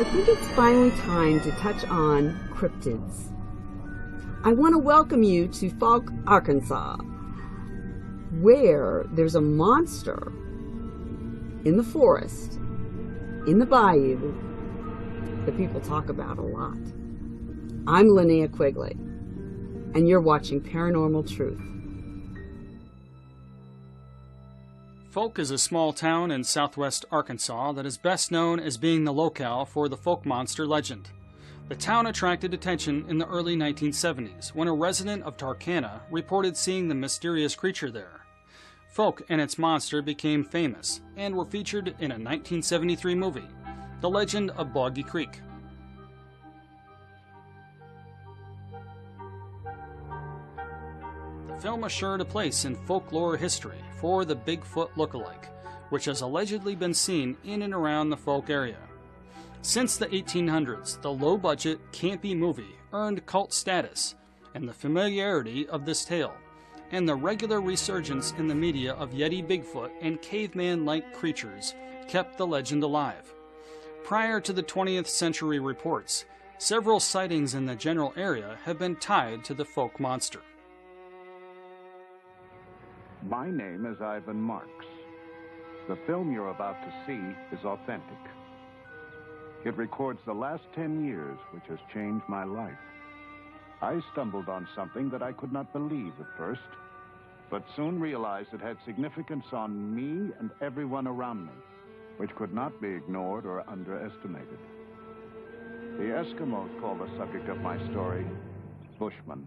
think it's finally time to touch on cryptids. I want to welcome you to Fouke, Arkansas, where there's a monster in the forest, in the bayou, that people talk about a lot. I'm Linnea Quigley, and you're watching Paranormal Truth. Fouke is a small town in southwest Arkansas that is best known as being the locale for the Fouke monster legend. The town attracted attention in the early 1970s when a resident of Tarkana reported seeing the mysterious creature there. Fouke and its monster became famous and were featured in a 1973 movie, The Legend of Boggy Creek. The film assured a place in folklore history for the Bigfoot lookalike, which has allegedly been seen in and around the Fouke area. Since the 1800s, the low-budget, campy movie earned cult status, and the familiarity of this tale, and the regular resurgence in the media of Yeti, Bigfoot, and caveman-like creatures kept the legend alive. Prior to the 20th century reports, several sightings in the general area have been tied to the Fouke monster. My name is Ivan Marks. The film you're about to see is authentic. It records the last 10 years, which has changed my life. I stumbled on something that I could not believe at first, but soon realized it had significance on me and everyone around me, which could not be ignored or underestimated. The Eskimos call the subject of my story Bushman.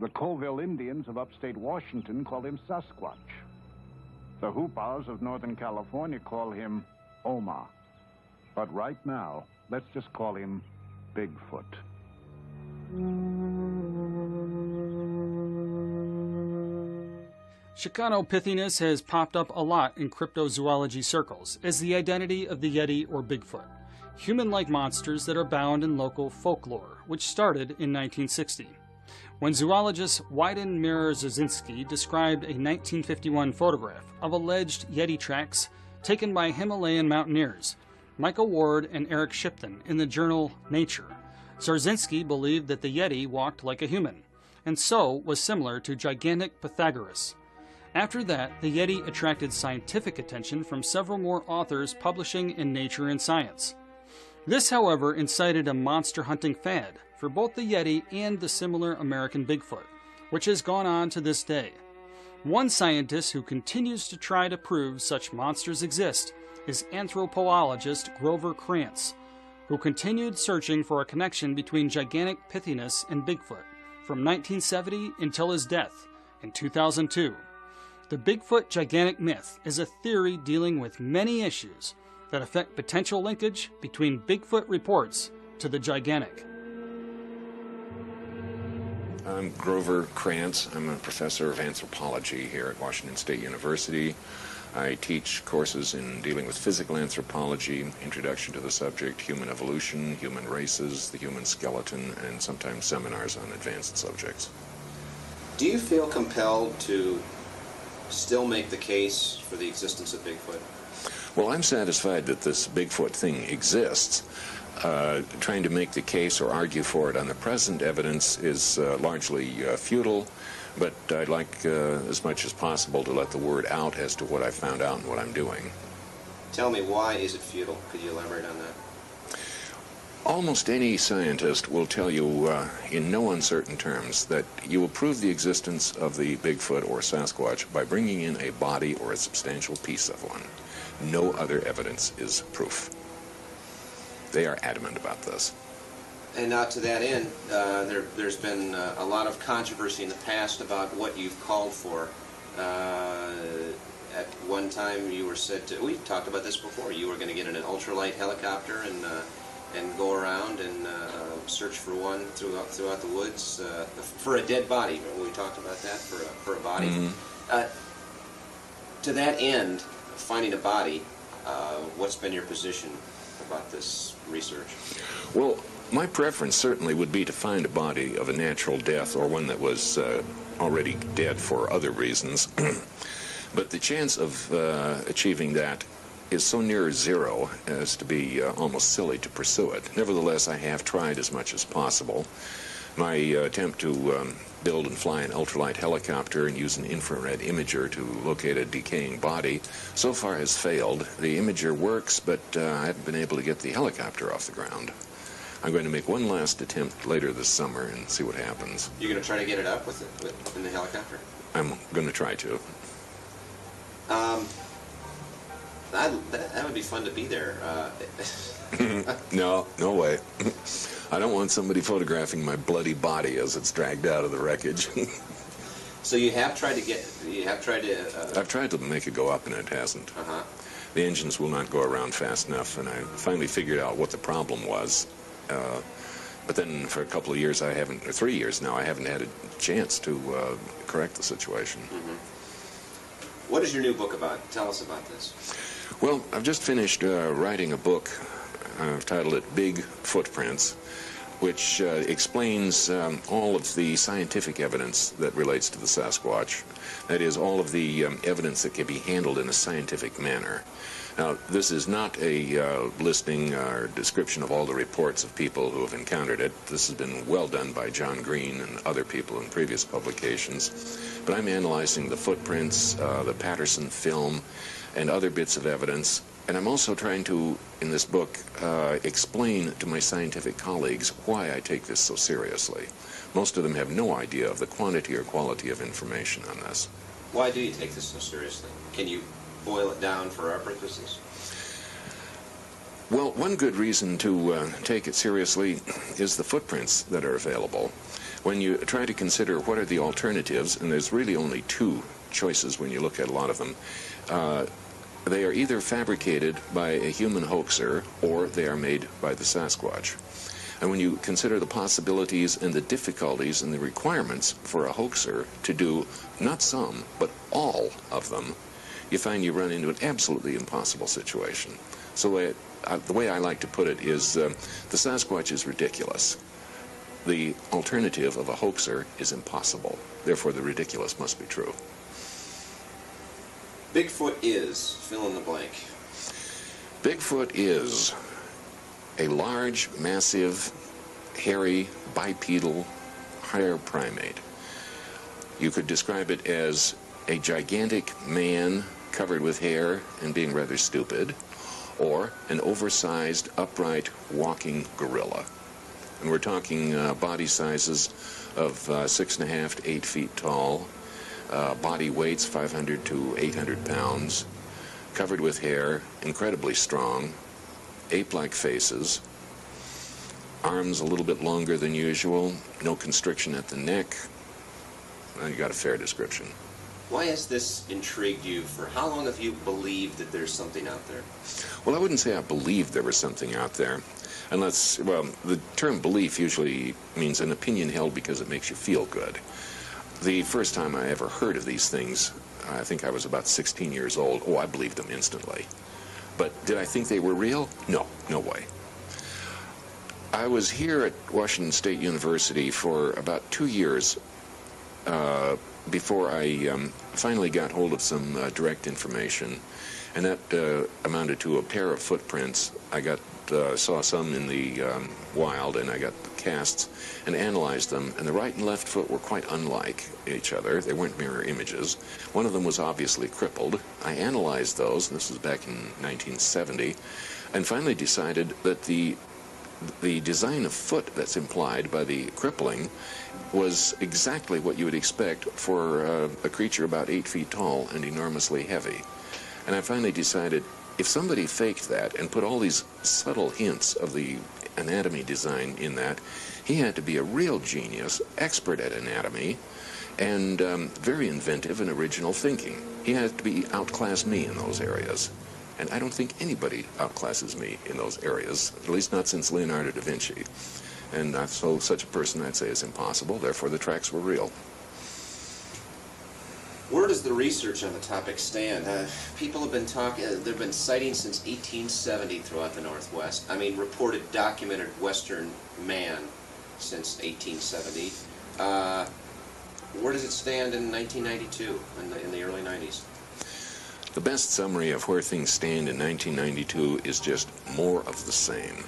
The Colville Indians of upstate Washington call him Sasquatch. The Hoopoes of Northern California call him Oma. But right now, let's just call him Bigfoot. Chicanopithecus has popped up a lot in cryptozoology circles as the identity of the Yeti or Bigfoot, human-like monsters that are bound in local folklore, which started in 1960. When zoologist Wyden Mierzynski described a 1951 photograph of alleged Yeti tracks taken by Himalayan mountaineers, Michael Ward and Eric Shipton, in the journal Nature, Zarzinski believed that the Yeti walked like a human, and so was similar to gigantic Pythagoras. After that, the Yeti attracted scientific attention from several more authors publishing in Nature and Science. This, however, incited a monster hunting fad for both the Yeti and the similar American Bigfoot, which has gone on to this day. One scientist who continues to try to prove such monsters exist is anthropologist Grover Krantz, who continued searching for a connection between gigantic Pythinus and Bigfoot from 1970 until his death in 2002. The Bigfoot gigantic myth is a theory dealing with many issues that affect potential linkage between Bigfoot reports to the gigantic. I'm Grover Krantz. I'm a professor of anthropology here at Washington State University. I teach courses in dealing with physical anthropology, introduction to the subject, human evolution, human races, the human skeleton, and sometimes seminars on advanced subjects. Do you feel compelled to still make the case for the existence of Bigfoot? Well, I'm satisfied that this Bigfoot thing exists. Trying to make the case or argue for it on the present evidence is largely futile, but I'd like as much as possible to let the word out as to what I found out and what I'm doing. Tell me, why is it futile? Could you elaborate on that? Almost any scientist will tell you in no uncertain terms that you will prove the existence of the Bigfoot or Sasquatch by bringing in a body or a substantial piece of one. No other evidence is proof. They are adamant about this. And now to that end, there's been a lot of controversy in the past about what you've called for. At one time you were said to, we've talked about this before, you were going to get in an ultralight helicopter and go around and search for one throughout the woods for a dead body. We talked about that, for a body. Mm-hmm. To that end, finding a body, what's been your position about this research? Well, my preference certainly would be to find a body of a natural death or one that was already dead for other reasons. But the chance of achieving that is so near zero as to be almost silly to pursue it. Nevertheless, I have tried as much as possible. My attempt to build and fly an ultralight helicopter and use an infrared imager to locate a decaying body so far has failed. The imager works, but I haven't been able to get the helicopter off the ground. I'm going to make one last attempt later this summer and see what happens. You're going to try to get it up in the helicopter? I'm going to try to. That would be fun to be there. No way. I don't want somebody photographing my bloody body as it's dragged out of the wreckage. So you have tried to I've tried to make it go up and it hasn't. Uh-huh. The engines will not go around fast enough, and I finally figured out what the problem was. But then for a couple of years, 3 years now, I haven't had a chance to correct the situation. Mm-hmm. What is your new book about? Tell us about this. Well, I've just finished writing a book. I've titled it Big Footprints, which explains all of the scientific evidence that relates to the Sasquatch. That is, all of the evidence that can be handled in a scientific manner. Now, this is not a listing or description of all the reports of people who have encountered it. This has been well done by John Green and other people in previous publications. But I'm analyzing the footprints, the Patterson film, and other bits of evidence. And I'm also trying to, in this book, explain to my scientific colleagues why I take this so seriously. Most of them have no idea of the quantity or quality of information on this. Why do you take this so seriously? Can you boil it down for our purposes? Well, one good reason to take it seriously is the footprints that are available. When you try to consider what are the alternatives, and there's really only two choices when you look at a lot of them, they are either fabricated by a human hoaxer or they are made by the Sasquatch. And when you consider the possibilities and the difficulties and the requirements for a hoaxer to do not some, but all of them, you find you run into an absolutely impossible situation. So the way I like to put it is the Sasquatch is ridiculous. The alternative of a hoaxer is impossible. Therefore, the ridiculous must be true. Bigfoot is, fill in the blank. Bigfoot is a large, massive, hairy, bipedal, higher primate. You could describe it as a gigantic man covered with hair and being rather stupid, or an oversized, upright, walking gorilla. And we're talking body sizes of 6.5 to 8 feet tall, body weights 500 to 800 pounds, covered with hair, incredibly strong, ape-like faces, arms a little bit longer than usual, no constriction at the neck. Well, you got a fair description. Why has this intrigued you? For how long have you believed that there's something out there? Well, I wouldn't say I believed there was something out there. Unless, well, the term belief usually means an opinion held because it makes you feel good. The first time I ever heard of these things, I think I was about 16 years old. Oh, I believed them instantly. But did I think they were real? No, no way. I was here at Washington State University for about 2 years before I finally got hold of some direct information, and that amounted to a pair of footprints. I saw some in the wild, and I got the casts and analyzed them, and the right and left foot were quite unlike each other. They weren't mirror images. One of them was obviously crippled. I analyzed those, this was back in 1970, and finally decided that the design of foot that's implied by the crippling was exactly what you would expect for a creature about 8 feet tall and enormously heavy. And I finally decided, if somebody faked that and put all these subtle hints of the anatomy design in that, he had to be a real genius, expert at anatomy, and very inventive and original thinking. He had to be outclass me in those areas. And I don't think anybody outclasses me in those areas, at least not since Leonardo da Vinci. And so such a person, I'd say, is impossible. Therefore, the tracks were real. Where does the research on the topic stand? People have been talking, there have been sightings since 1870 throughout the Northwest. I mean, reported, documented Western man since 1870. Where does it stand in 1992, in the early 90s? The best summary of where things stand in 1992 is just more of the same.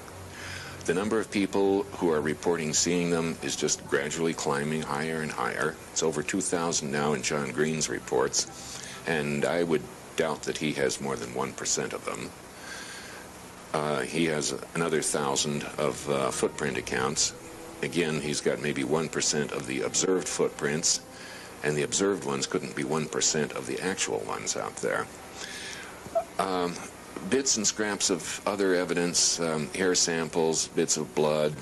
The number of people who are reporting seeing them is just gradually climbing higher and higher. It's over 2,000 now in John Green's reports, and I would doubt that he has more than 1% of them. He has another 1,000 of footprint accounts. Again, he's got maybe 1% of the observed footprints, and the observed ones couldn't be 1% of the actual ones out there. Bits and scraps of other evidence, hair samples, bits of blood,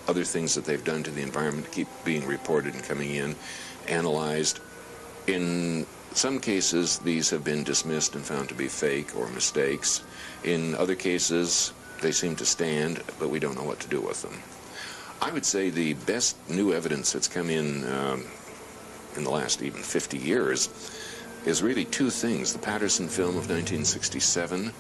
other things that they've done to the environment keep being reported and coming in, analyzed. In some cases, these have been dismissed and found to be fake or mistakes. In other cases, they seem to stand, but we don't know what to do with them. I would say the best new evidence that's come in the last even 50 years is really two things: the Patterson film of 1967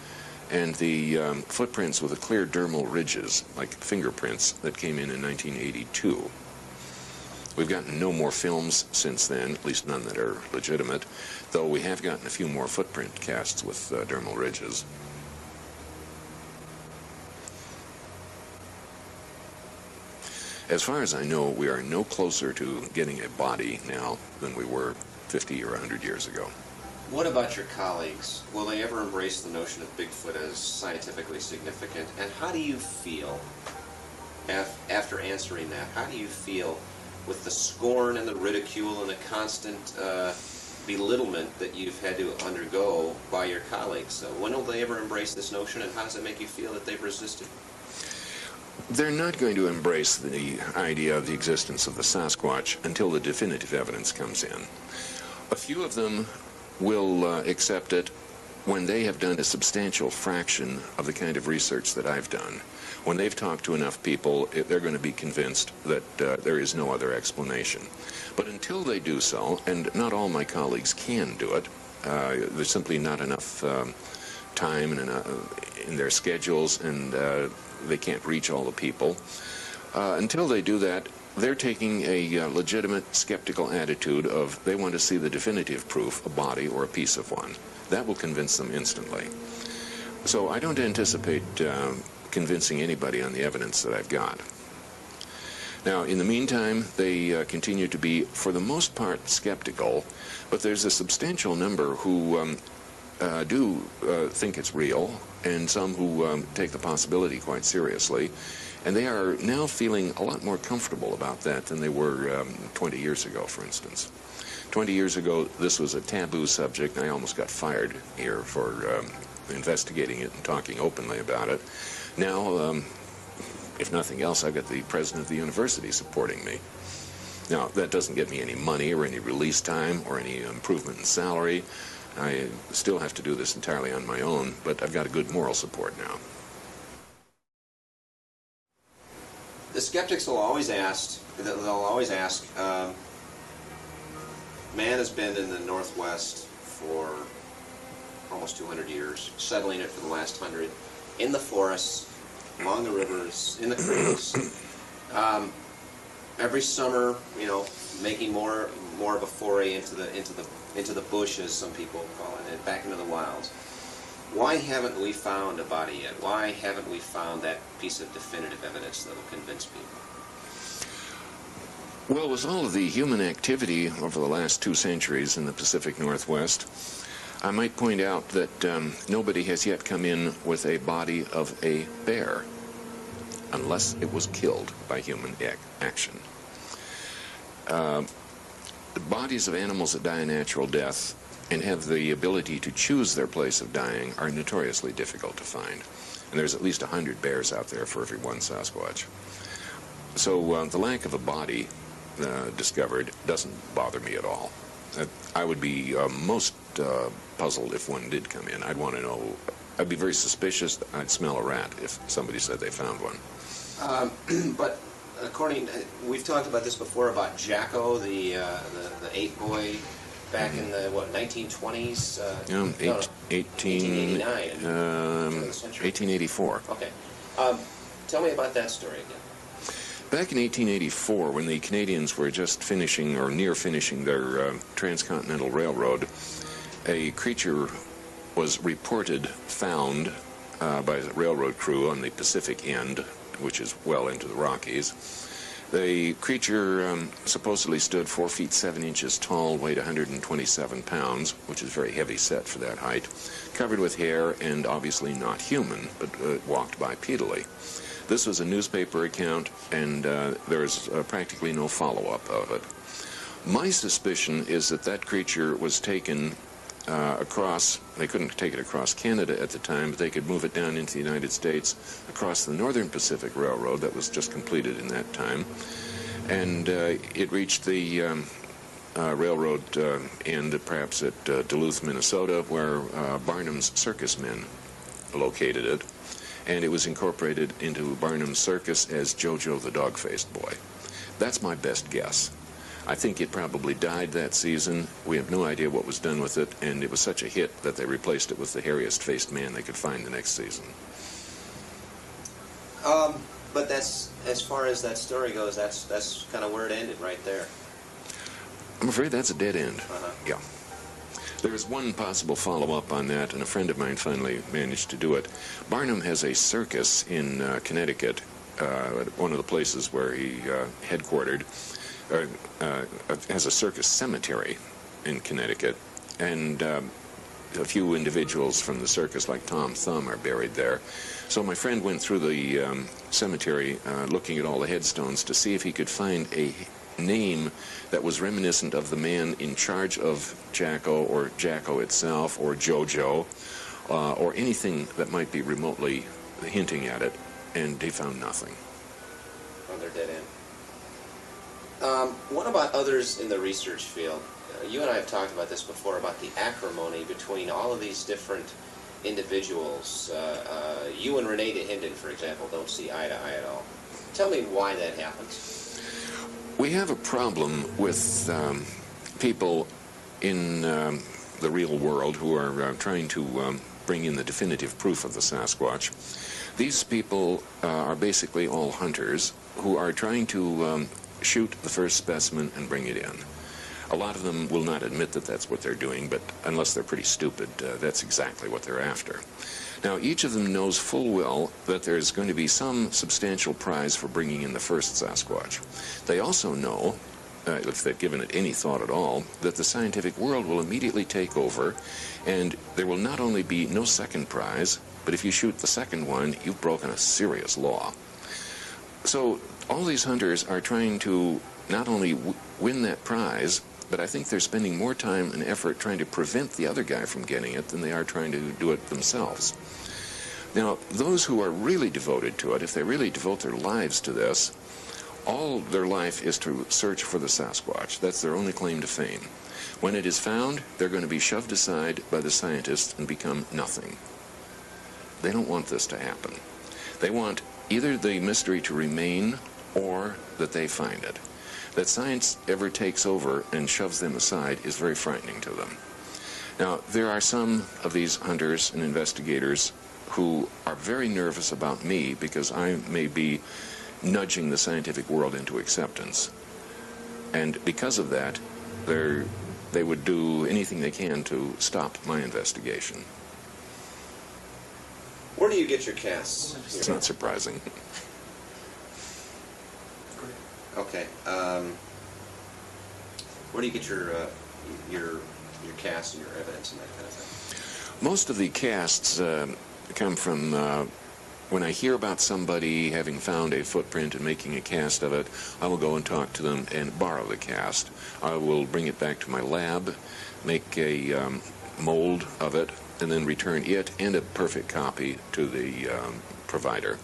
and the footprints with the clear dermal ridges, like fingerprints, that came in 1982. We've gotten no more films since then, at least none that are legitimate, though we have gotten a few more footprint casts with dermal ridges. As far as I know, we are no closer to getting a body now than we were 50 or 100 years ago. What about your colleagues? Will they ever embrace the notion of Bigfoot as scientifically significant? And how do you feel, after answering that, how do you feel with the scorn and the ridicule and the constant belittlement that you've had to undergo by your colleagues? When will they ever embrace this notion, and how does it make you feel that they've resisted? They're not going to embrace the idea of the existence of the Sasquatch until the definitive evidence comes in. A few of them will accept it when they have done a substantial fraction of the kind of research that I've done. When they've talked to enough people, they're going to be convinced that there is no other explanation. But until they do so, and not all my colleagues can do it, there's simply not enough time in their schedules, and they can't reach all the people. Until they do that, they're taking a legitimate skeptical attitude of they want to see the definitive proof, a body or a piece of one. That will convince them instantly. So I don't anticipate convincing anybody on the evidence that I've got. Now, in the meantime, they continue to be, for the most part, skeptical, but there's a substantial number who do think it's real, and some who take the possibility quite seriously. And they are now feeling a lot more comfortable about that than they were 20 years ago, for instance. 20 years ago, this was a taboo subject. I almost got fired here for investigating it and talking openly about it. Now, if nothing else, I've got the president of the university supporting me. Now, that doesn't get me any money or any release time or any improvement in salary. I still have to do this entirely on my own, but I've got a good moral support now. The skeptics will always ask, man has been in the Northwest for almost 200 years, settling it for the last 100, in the forests, along the rivers, in the creeks. Every summer, you know, making more of a foray into the bush, as some people call it, and back into the wilds. Why haven't we found a body yet? Why haven't we found that piece of definitive evidence that will convince people? Well, with all of the human activity over the last 2 centuries in the Pacific Northwest, I might point out that nobody has yet come in with a body of a bear, unless it was killed by human action. The bodies of animals that die a natural death and have the ability to choose their place of dying are notoriously difficult to find. And there's at least 100 bears out there for every one Sasquatch. So the lack of a body discovered doesn't bother me at all. I would be most puzzled if one did come in. I'd want to know. I'd be very suspicious. I'd smell a rat if somebody said they found one. But we've talked about this before about Jacko, the ape boy, back in the 1920s. 1889. 1884. Okay. Tell me about that story again. Back in 1884, when the Canadians were just finishing or near finishing their transcontinental railroad, a creature was reported found by the railroad crew on the Pacific end, which is well into the Rockies. The creature supposedly stood 4 feet 7 inches tall, weighed 127 pounds, which is very heavy set for that height, covered with hair and obviously not human, but walked bipedally. This was a newspaper account, and there is practically no follow-up of it. My suspicion is that that creature was taken across, they couldn't take it across Canada at the time, but they could move it down into the United States across the Northern Pacific Railroad that was just completed in that time. And it reached the railroad end, perhaps at Duluth, Minnesota, where Barnum's circus men located it. And it was incorporated into Barnum's circus as Jojo the Dog-Faced Boy. That's my best guess. I think it probably died that season. We have no idea what was done with it, and it was such a hit that they replaced it with the hairiest-faced man they could find the next season. But that's, as far as that story goes, that's kind of where it ended, right there. I'm afraid that's a dead end. Uh-huh. Yeah. There is one possible follow-up on that, and a friend of mine finally managed to do it. Barnum has a circus in Connecticut, one of the places where he headquartered. Has a circus cemetery in Connecticut, and a few individuals from the circus, like Tom Thumb, are buried there. So my friend went through the cemetery looking at all the headstones to see if he could find a name that was reminiscent of the man in charge of Jacko, or Jacko itself, or Jojo, or anything that might be remotely hinting at it, and he found nothing. Oh, they're dead end. What about others in the research field? You and I have talked about this before, about the acrimony between all of these different individuals. You and Renee DeHinden, for example, don't see eye to eye at all. Tell me why that happens. We have a problem with people in the real world who are trying to bring in the definitive proof of the Sasquatch. These people are basically all hunters who are trying to shoot the first specimen and bring it in. A lot of them will not admit that that's what they're doing, but unless they're pretty stupid, that's exactly what they're after. Now, each of them knows full well that there's going to be some substantial prize for bringing in the first Sasquatch. They also know, if they've given it any thought at all, that the scientific world will immediately take over, and there will not only be no second prize, but if you shoot the second one, you've broken a serious law. So all these hunters are trying to not only win that prize, but I think they're spending more time and effort trying to prevent the other guy from getting it than they are trying to do it themselves. Now, those who are really devoted to it, if they really devote their lives to this, all their life is to search for the Sasquatch. That's their only claim to fame. When it is found, they're going to be shoved aside by the scientists and become nothing. They don't want this to happen. They want either the mystery to remain or that they find it. That science ever takes over and shoves them aside is very frightening to them. Now, there are some of these hunters and investigators who are very nervous about me because I may be nudging the scientific world into acceptance. And because of that, they would do anything they can to stop my investigation. Where do you get your casts? It's not surprising. Okay. Where do you get your casts and your evidence and that kind of thing? Most of the casts come from when I hear about somebody having found a footprint and making a cast of it. I will go and talk to them and borrow the cast. I will bring it back to my lab, make a mold of it, and then return it and a perfect copy to the provider.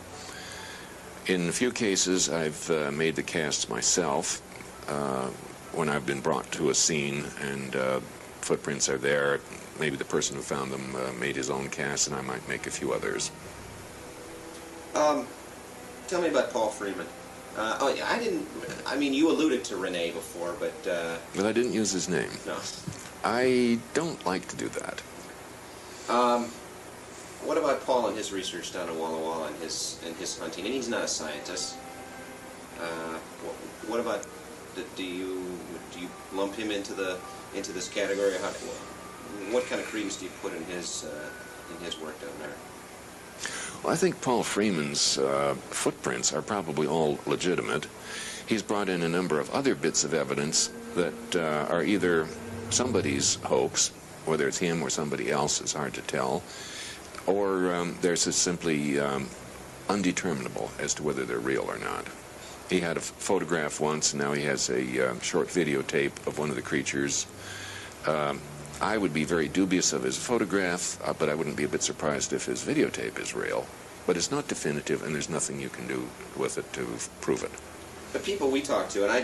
In a few cases, I've made the casts myself when I've been brought to a scene and footprints are there. Maybe the person who found them made his own cast, and I might make a few others. Tell me about Paul Freeman. I mean, you alluded to Renee before, but... But I didn't use his name. No. I don't like to do that. What about Paul and his research down in Walla Walla and his hunting? And he's not a scientist. What about do you lump him into this category? what kind of credence do you put in his work down there? Well, I think Paul Freeman's footprints are probably all legitimate. He's brought in a number of other bits of evidence that are either somebody's hoax, whether it's him or somebody else is hard to tell, or they're just simply undeterminable as to whether they're real or not. He had a photograph once, and now he has a short videotape of one of the creatures. I would be very dubious of his photograph, but I wouldn't be a bit surprised if his videotape is real. But it's not definitive, and there's nothing you can do with it to prove it. The people we talk to, and I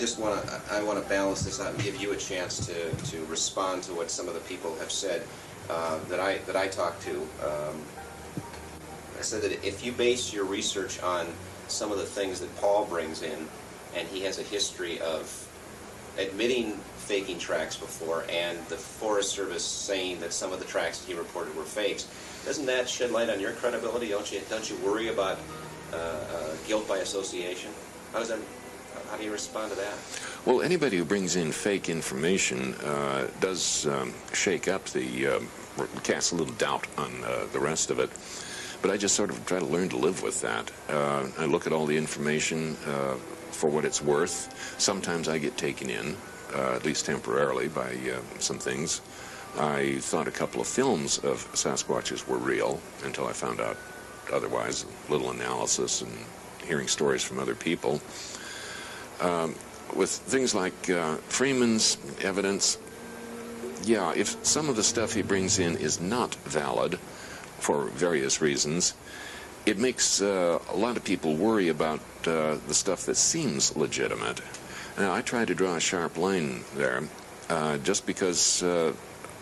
want to balance this out and give you a chance to respond to what some of the people have said that I talked to. I said that if you base your research on some of the things that Paul brings in, and he has a history of admitting faking tracks before, and the Forest Service saying that some of the tracks that he reported were fakes, doesn't that shed light on your credibility? Don't you worry about guilt by association? How do you respond to that? Well, anybody who brings in fake information does shake up cast a little doubt on the rest of it. But I just sort of try to learn to live with that. I look at all the information for what it's worth. Sometimes I get taken in, at least temporarily, by some things. I thought a couple of films of Sasquatches were real until I found out otherwise. A little analysis and hearing stories from other people. With things like Freeman's evidence, yeah, if some of the stuff he brings in is not valid for various reasons, it makes a lot of people worry about the stuff that seems legitimate. Now, I try to draw a sharp line there. Just because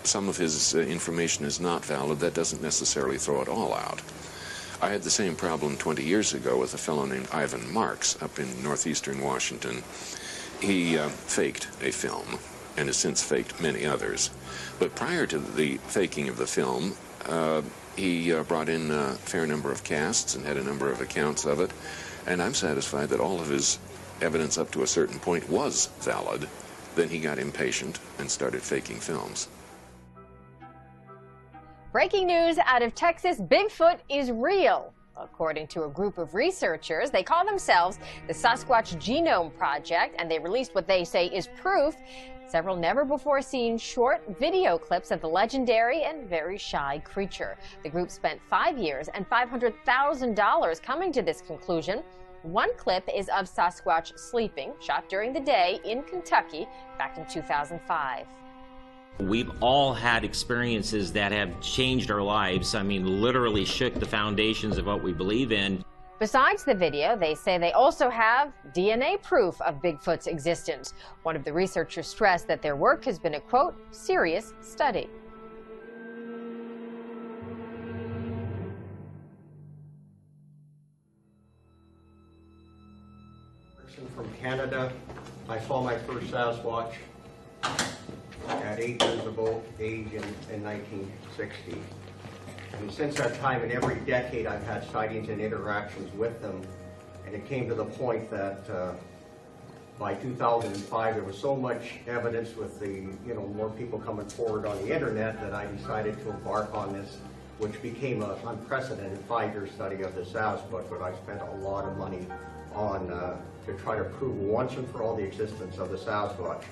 some of his information is not valid, that doesn't necessarily throw it all out. I had the same problem 20 years ago with a fellow named Ivan Marks up in northeastern Washington. He faked a film and has since faked many others. But prior to the faking of the film, he brought in a fair number of casts and had a number of accounts of it, and I'm satisfied that all of his evidence up to a certain point was valid. Then he got impatient and started faking films. Breaking news out of Texas, Bigfoot is real. According to a group of researchers, they call themselves the Sasquatch Genome Project, and they released what they say is proof. Several never-before-seen short video clips of the legendary and very shy creature. The group spent 5 years and $500,000 coming to this conclusion. One clip is of Sasquatch sleeping, shot during the day in Kentucky back in 2005. We've all had experiences that have changed our lives. I mean, literally shook the foundations of what we believe in. Besides the video, they say they also have DNA proof of Bigfoot's existence. One of the researchers stressed that their work has been a, quote, serious study. From Canada, I saw my first Sasquatch at 8 years of age in 1960. And since that time, in every decade, I've had sightings and interactions with them. And it came to the point that by 2005, there was so much evidence with the, more people coming forward on the internet that I decided to embark on this, which became an unprecedented 5-year study of the Sasquatch, but I spent a lot of money on to try to prove once and for all the existence of the Sasquatch.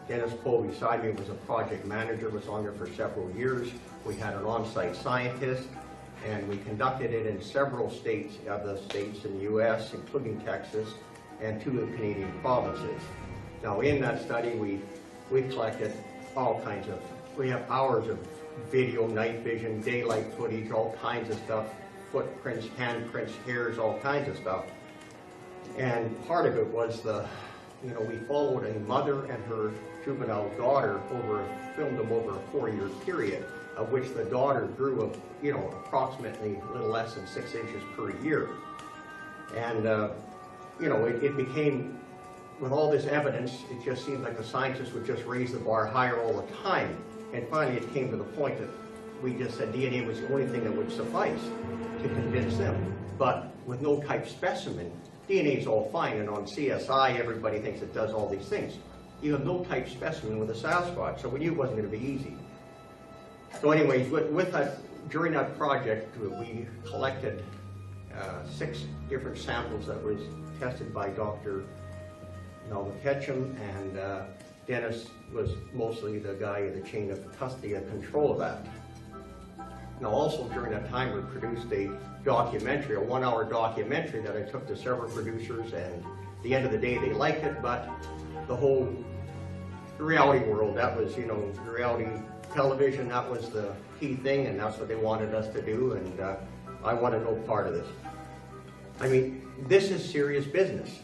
Dennis Poe beside me was a project manager, was on there for several years. We had an on-site scientist, and we conducted it in several states, in the U.S., including Texas, and 2 of the Canadian provinces. Now, in that study, we collected all kinds of, we have hours of video, night vision, daylight footage, all kinds of stuff, footprints, handprints, hairs, all kinds of stuff. And part of it was we followed a mother and her juvenile daughter filmed them over a 4-year period, of which the daughter grew approximately a little less than 6 inches per year. And, it became, with all this evidence, it just seemed like the scientists would just raise the bar higher all the time. And finally it came to the point that we just said DNA was the only thing that would suffice to convince them. But with no type specimen, DNA is all fine, and on CSI, everybody thinks it does all these things. You have no type specimen with a Sasquatch, so we knew it wasn't going to be easy. So anyways, with that, during that project, we collected 6 different samples that was tested by Dr. Melvin Ketchum, and Dennis was mostly the guy in the chain of custody and control of that. Now also during that time we produced a documentary, a 1-hour documentary that I took to several producers, and at the end of the day they liked it, but the whole reality world, that was, you know, the reality television, that was the key thing, and that's what they wanted us to do, and I wanted no part of this. I mean, this is serious business.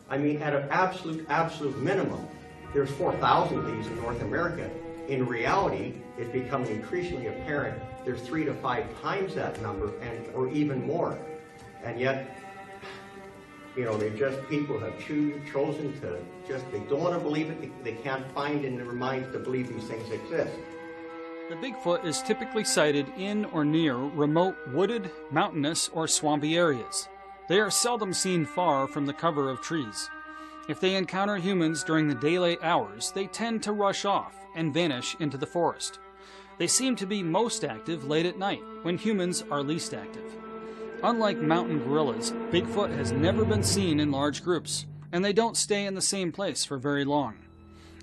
I mean, at an absolute minimum, there's 4,000 of these in North America. In reality, it's becoming increasingly apparent there's 3 to 5 times that number, or even more. And yet, you know, people have chosen to they don't want to believe it. They can't find in their minds to believe these things exist. The Bigfoot is typically sighted in or near remote wooded, mountainous, or swampy areas. They are seldom seen far from the cover of trees. If they encounter humans during the daylight hours, they tend to rush off and vanish into the forest. They seem to be most active late at night, when humans are least active. Unlike mountain gorillas, Bigfoot has never been seen in large groups, and they don't stay in the same place for very long.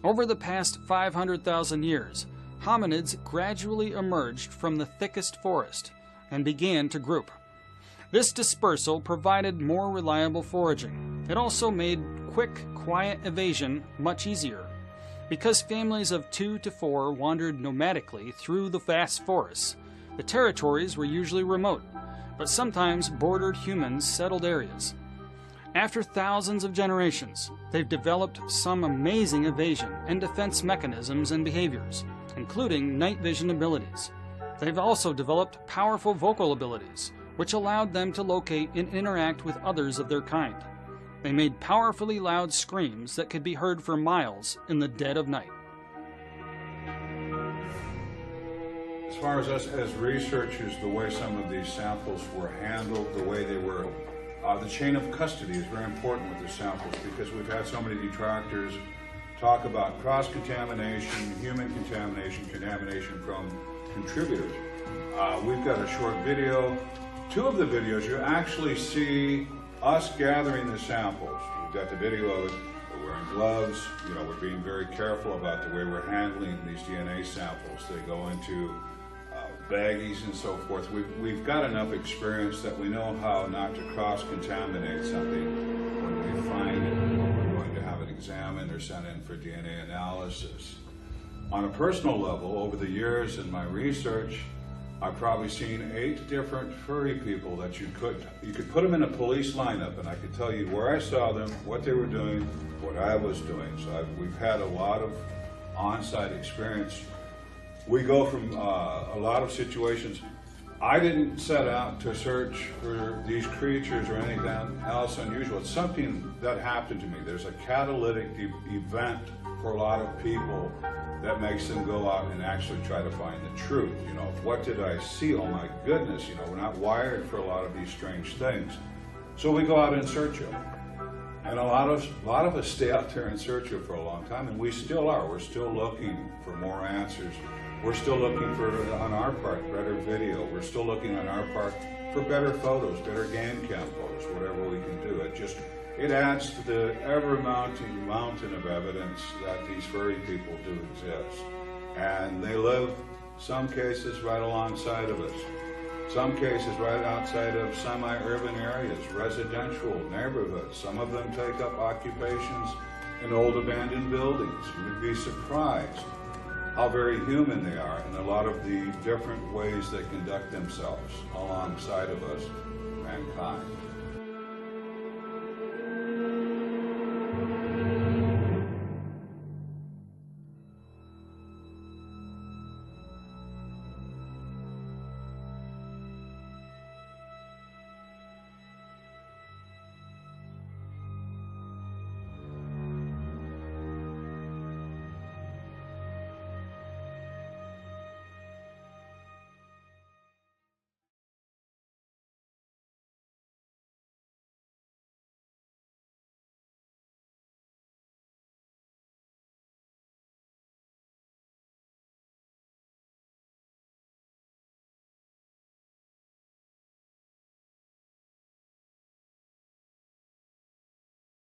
Over the past 500,000 years, hominids gradually emerged from the thickest forest and began to group. This dispersal provided more reliable foraging. It also made quick, quiet evasion much easier. Because families of 2 to 4 wandered nomadically through the vast forests, the territories were usually remote, but sometimes bordered human-settled areas. After thousands of generations, they've developed some amazing evasion and defense mechanisms and behaviors, including night vision abilities. They've also developed powerful vocal abilities, which allowed them to locate and interact with others of their kind. They made powerfully loud screams that could be heard for miles in the dead of night. As far as us as researchers, the way some of these samples were handled, the way they were, the chain of custody is very important with the samples, because we've had so many detractors talk about cross-contamination, human contamination from contributors. We've got a short video. 2 of the videos, you actually see us gathering the samples. We've got the video of it. We're wearing gloves. You know, we're being very careful about the way we're handling these DNA samples. They go into baggies and so forth. We've got enough experience that we know how not to cross-contaminate something when we find it, when we're going to have it examined or sent in for DNA analysis. On a personal level, over the years in my research, I've probably seen 8 different furry people that you could put them in a police lineup, and I could tell you where I saw them, what they were doing, what I was doing. So we've had a lot of on-site experience. We go from a lot of situations. I didn't set out to search for these creatures or anything else unusual. It's something that happened to me. There's a catalytic event for a lot of people that makes them go out and actually try to find the truth. You know, what did I see? Oh my goodness, you know, we're not wired for a lot of these strange things. So we go out in search of them. And a lot of us stay out there in search of for a long time, and we still are. We're still looking for more answers. We're still looking for, on our part, better video. We're still looking on our part for better photos, better game cam photos, whatever we can do. It adds to the ever-mounting mountain of evidence that these furry people do exist. And they live, some cases, right alongside of us. Some cases right outside of semi-urban areas, residential neighborhoods. Some of them take up occupations in old abandoned buildings. You'd be surprised how very human they are in a lot of the different ways they conduct themselves alongside of us, mankind.